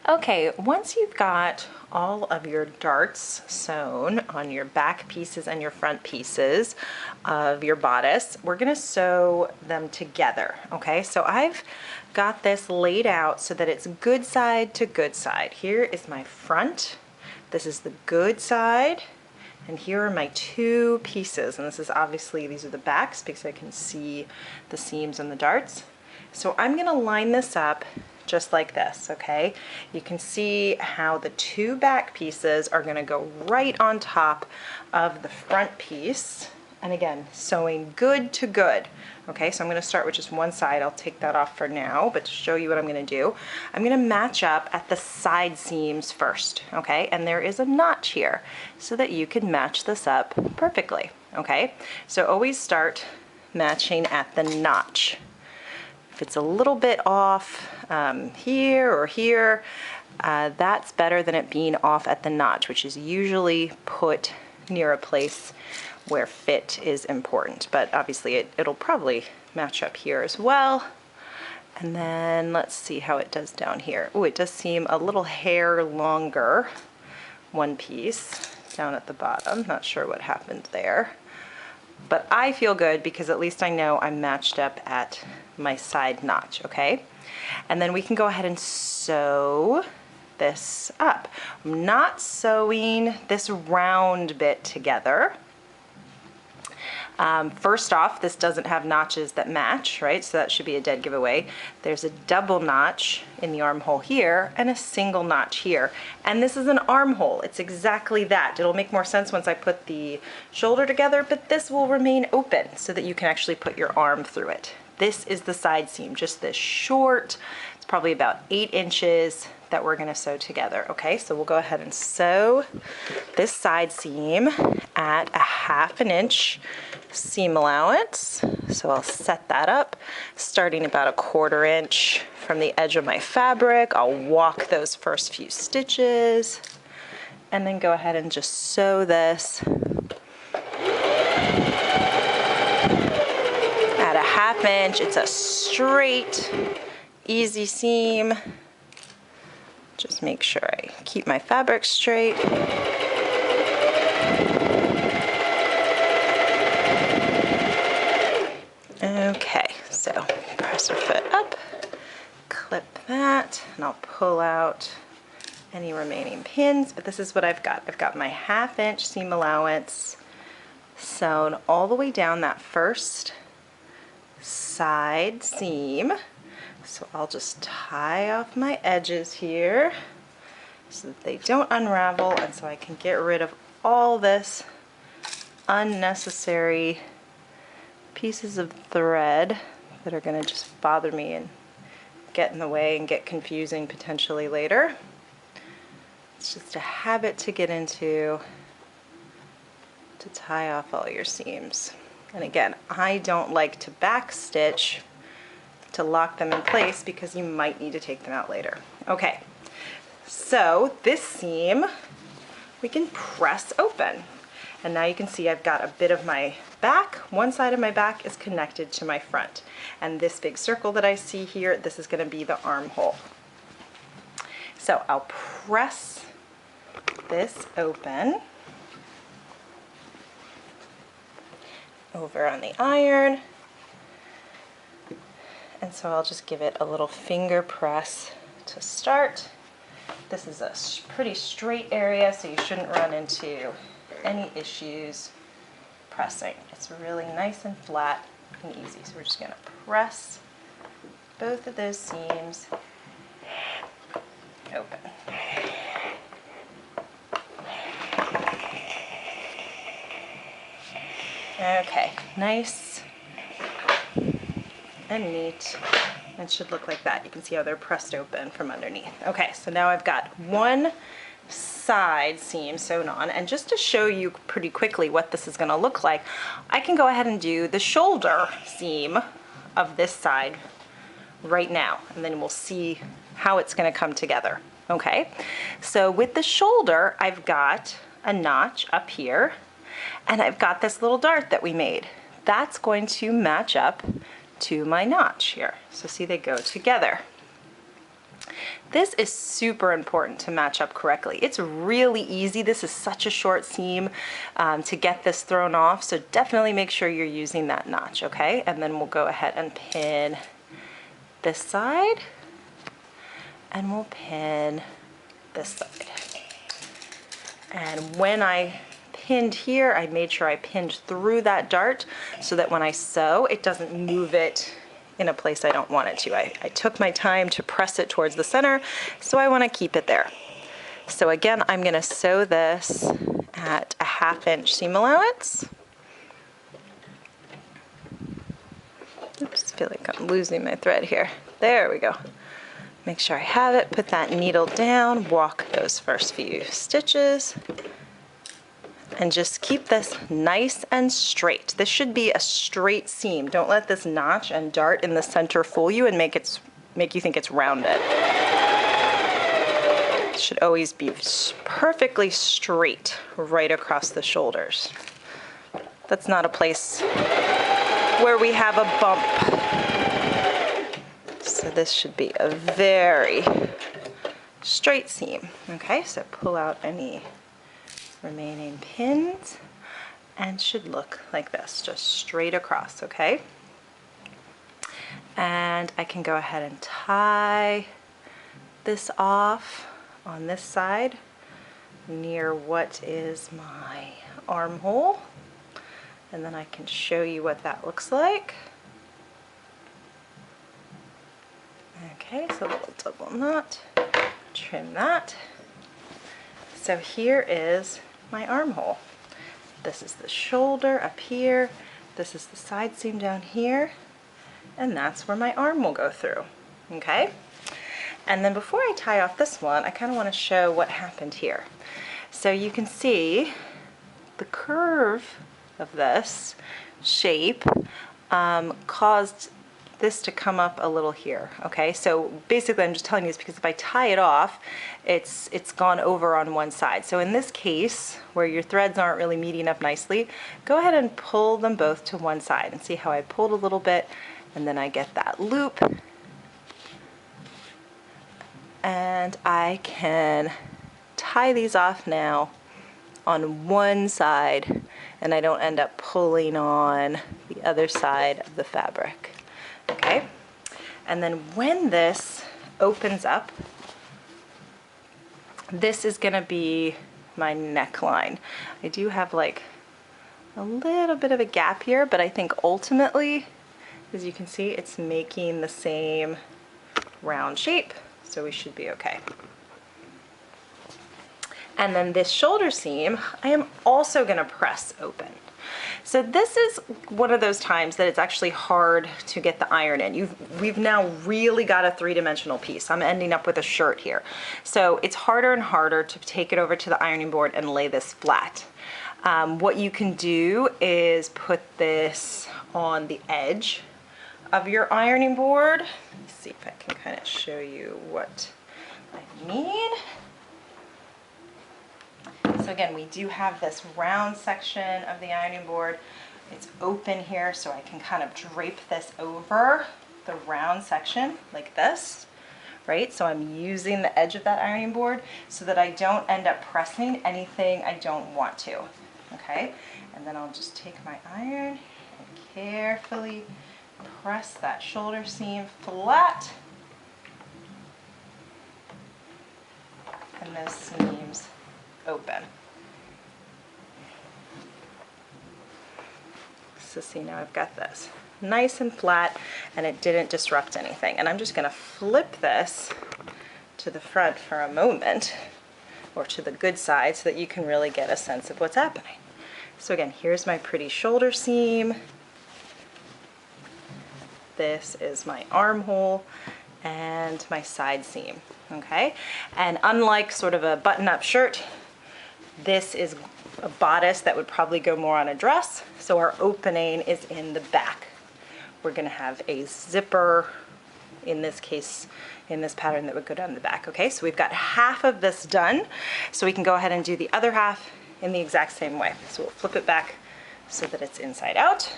Okay, once you've got all of your darts sewn on your back pieces and your front pieces of your bodice, we're gonna sew them together, okay? So I've got this laid out so that it's good side to good side. Here is my front, this is the good side, and here are my two pieces. And this is obviously, these are the backs because I can see the seams and the darts. So I'm gonna line this up just like this, okay? You can see how the two back pieces are gonna go right on top of the front piece. And again, sewing good to good. Okay, so I'm gonna start with just one side. I'll take that off for now, but to show you what I'm gonna do, I'm gonna match up at the side seams first, okay? And there is a notch here so that you can match this up perfectly, okay? So always start matching at the notch. If it's a little bit off here or here, that's better than it being off at the notch, which is usually put near a place where fit is important. But obviously it'll probably match up here as well. And then let's see how it does down here. Oh, it does seem a little hair longer, one piece down at the bottom. Not sure what happened there. But I feel good because at least I know I'm matched up at my side notch, okay? And then we can go ahead and sew this up. I'm not sewing this round bit together. First off, this doesn't have notches that match, right? So that should be a dead giveaway. There's a double notch in the armhole here and a single notch here. And this is an armhole. It's exactly that. It'll make more sense once I put the shoulder together, but this will remain open so that you can actually put your arm through it. This is the side seam, just this short, it's probably about 8 inches that we're gonna sew together, okay? So we'll go ahead and sew this side seam at a 1/2 inch seam allowance. So I'll set that up, starting about a 1/4 inch from the edge of my fabric. I'll walk those first few stitches and then go ahead and just sew this at a 1/2 inch. It's a straight, easy seam. Just make sure I keep my fabric straight. Okay, so press your foot up, clip that, and I'll pull out any remaining pins, but this is what I've got. I've got my 1/2 inch seam allowance sewn all the way down that first side seam. So I'll just tie off my edges here so that they don't unravel, and so I can get rid of all this unnecessary pieces of thread that are going to just bother me and get in the way and get confusing potentially later. It's just a habit to get into, to tie off all your seams. And again, I don't like to back stitch to lock them in place because you might need to take them out later. Okay, so this seam we can press open. And now you can see I've got a bit of my back. One side of my back is connected to my front. And this big circle that I see here, this is gonna be the armhole. So I'll press this open over on the iron. And so I'll just give it a little finger press to start. This is a pretty straight area, so you shouldn't run into any issues pressing. It's really nice and flat and easy. So we're just gonna press both of those seams open. Okay, nice and neat. It should look like that. You can see how they're pressed open from underneath. Okay, so now I've got one side seam sewn on, and just to show you pretty quickly what this is going to look like, I can go ahead and do the shoulder seam of this side right now, and then we'll see how it's going to come together. Okay, so with the shoulder, I've got a notch up here, and I've got this little dart that we made. That's going to match up to my notch here. So see, they go together. This is super important to match up correctly. It's really easy. This is such a short seam to get this thrown off, so definitely make sure you're using that notch, okay? And then we'll go ahead and pin this side, and we'll pin this side. And when I pinned here, I made sure I pinned through that dart so that when I sew, it doesn't move it in a place I don't want it to. I took my time to press it towards the center, so I want to keep it there. So again, I'm going to sew this at a 1/2 inch seam allowance. Oops, I feel like I'm losing my thread here. There we go. Make sure I have it, put that needle down, walk those first few stitches, and just keep this nice and straight. This should be a straight seam. Don't let this notch and dart in the center fool you and make you think it's rounded. It should always be perfectly straight right across the shoulders. That's not a place where we have a bump. So this should be a very straight seam. Okay, so pull out any remaining pins and should look like this, just straight across, okay? And I can go ahead and tie this off on this side near what is my armhole, and then I can show you what that looks like. Okay, so a little double knot, trim that. So here is my armhole. This is the shoulder up here, this is the side seam down here, and that's where my arm will go through, okay? And then before I tie off this one, I kind of want to show what happened here. So you can see the curve of this shape caused this to come up a little here, okay? So basically I'm just telling you this because if I tie it off, it's gone over on one side. So in this case, where your threads aren't really meeting up nicely, go ahead and pull them both to one side and see how I pulled a little bit, and then I get that loop, and I can tie these off now on one side, and I don't end up pulling on the other side of the fabric. Okay, and then when this opens up, this is going to be my neckline. I do have like a little bit of a gap here, but I think ultimately, as you can see, it's making the same round shape, so we should be okay. And then this shoulder seam, I am also going to press open. So this is one of those times that it's actually hard to get the iron in. We've now really got a three-dimensional piece. I'm ending up with a shirt here. So it's harder and harder to take it over to the ironing board and lay this flat. What you can do is put this on the edge of your ironing board. Let me see if I can kind of show you what I mean. So again, we do have this round section of the ironing board. It's open here, so I can kind of drape this over the round section like this, right? So I'm using the edge of that ironing board so that I don't end up pressing anything I don't want to, okay? And then I'll just take my iron and carefully press that shoulder seam flat, and those seams open. So see, now I've got this nice and flat, and it didn't disrupt anything. And I'm just going to flip this to the front for a moment, or to the good side, so that you can really get a sense of what's happening. So again, here's my pretty shoulder seam. This is my armhole and my side seam, okay? And unlike sort of a button-up shirt, this is a bodice that would probably go more on a dress, so our opening is in the back. We're going to have a zipper, in this case, in this pattern, that would go down the back. Okay, so we've got half of this done, so we can go ahead and do the other half in the exact same way. So we'll flip it back so that it's inside out,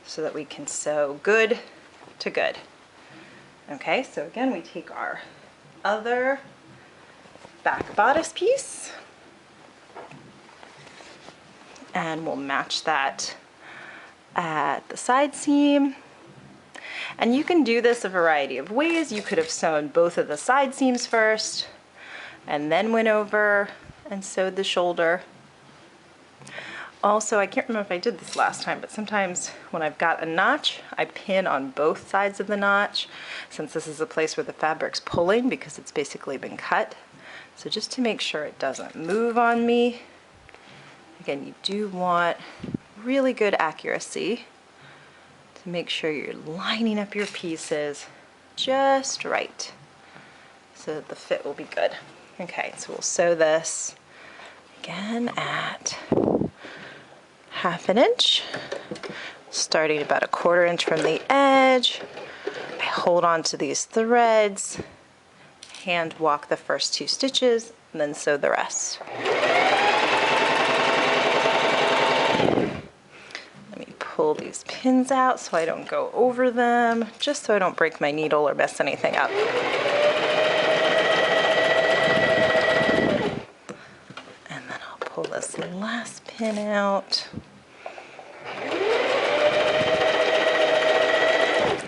so that we can sew good to good. Okay, so again, we take our other back bodice piece. And we'll match that at the side seam. And you can do this a variety of ways. You could have sewn both of the side seams first and then went over and sewed the shoulder. Also, I can't remember if I did this last time, but sometimes when I've got a notch, I pin on both sides of the notch, since this is a place where the fabric's pulling because it's basically been cut. So just to make sure it doesn't move on me. Again, you do want really good accuracy to make sure you're lining up your pieces just right so that the fit will be good. Okay, so we'll sew this again at 1/2 inch, starting about 1/4 inch from the edge. I hold on to these threads, hand walk the first 2 stitches, and then sew the rest. Let me pull these pins out so I don't go over them, just so I don't break my needle or mess anything up. And then I'll pull this last pin out.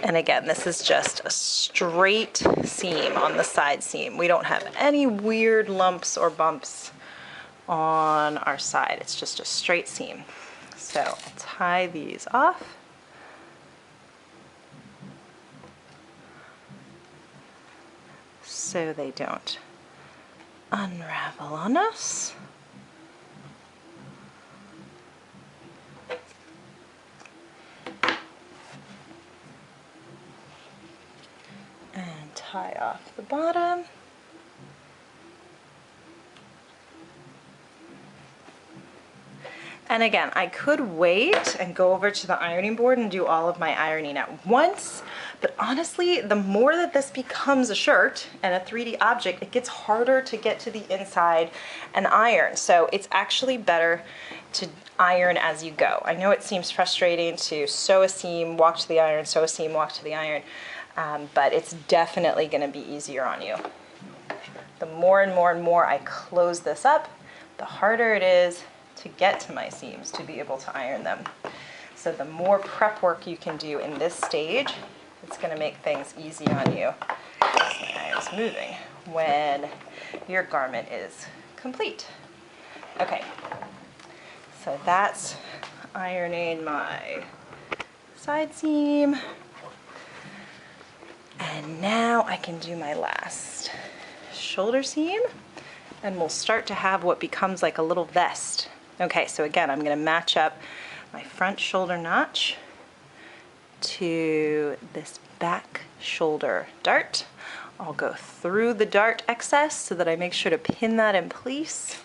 And again, this is just a straight seam on the side seam. We don't have any weird lumps or bumps on our side. It's just a straight seam. So I'll tie these off. So they don't unravel on us. And tie off the bottom. And again, I could wait and go over to the ironing board and do all of my ironing at once, but honestly, the more that this becomes a shirt and a 3D object, it gets harder to get to the inside and iron. So it's actually better to iron as you go. I know it seems frustrating to sew a seam, walk to the iron, sew a seam, walk to the iron. But it's definitely going to be easier on you. The more and more and more I close this up, the harder it is to get to my seams to be able to iron them. So the more prep work you can do in this stage, it's going to make things easy on you. My iron's moving when your garment is complete. Okay, so that's ironing my side seam. And now I can do my last shoulder seam, and we'll start to have what becomes like a little vest. Okay, so again, I'm going to match up my front shoulder notch to this back shoulder dart. I'll go through the dart excess so that I make sure to pin that in place.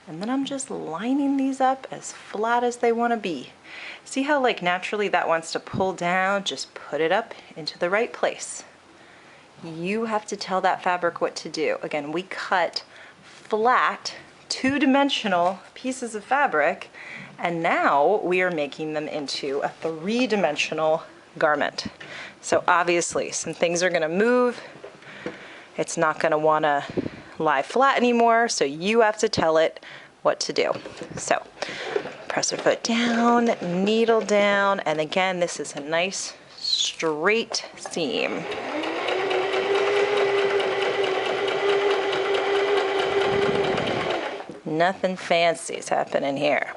And then I'm just lining these up as flat as they want to be. See how like naturally that wants to pull down? Just put it up into the right place. You have to tell that fabric what to do. Again, we cut flat, two-dimensional pieces of fabric, and now we are making them into a three-dimensional garment. So obviously, some things are gonna move. It's not gonna wanna lie flat anymore, so you have to tell it what to do. So, press your foot down, needle down, and again, this is a nice straight seam. Nothing fancy is happening here.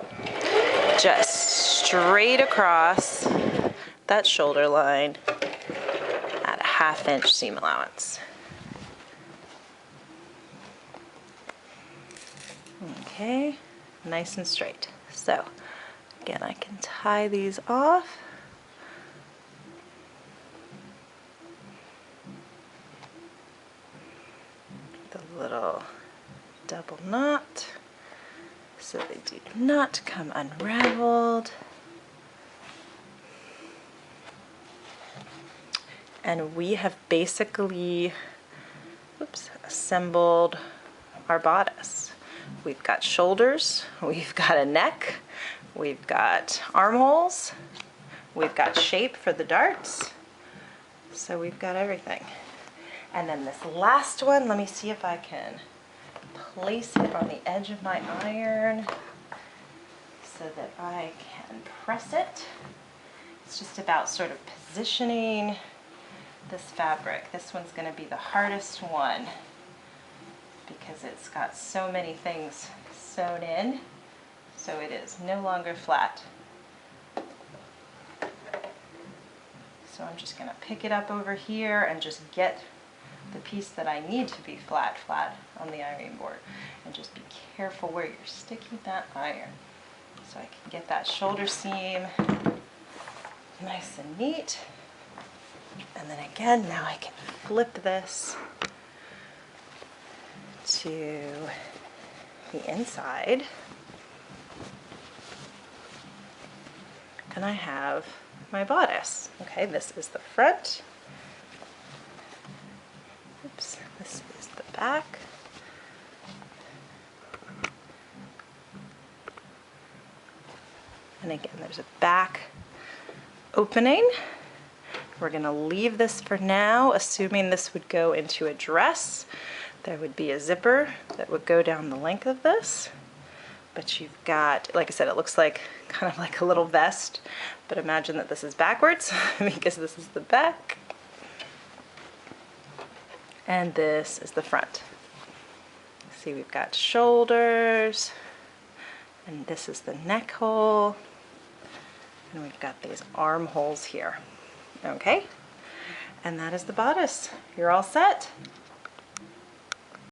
Just straight across that shoulder line at a 1/2 inch seam allowance. Okay, nice and straight. So, again, I can tie these off. The little double knot so they do not come unraveled. And we have basically, assembled our bodice. We've got shoulders, we've got a neck, we've got armholes, we've got shape for the darts, so we've got everything. And then this last one, let me see if I can place it on the edge of my iron so that I can press it. It's just about sort of positioning this fabric. This one's going to be the hardest one because it's got so many things sewn in, so it is no longer flat. So I'm just going to pick it up over here and just get the piece that I need to be flat on the ironing board. And just be careful where you're sticking that iron. So I can get that shoulder seam nice and neat. And then again, now I can flip this to the inside. And I have my bodice. Okay, this is the front. Oops, this is the back. And again, there's a back opening. We're going to leave this for now, assuming this would go into a dress. There would be a zipper that would go down the length of this. But you've got, like I said, it looks like kind of like a little vest, but imagine that this is backwards because this is the back. And this is the front. See, we've got shoulders, and this is the neck hole, and we've got these armholes here. Okay, and that is the bodice. You're all set.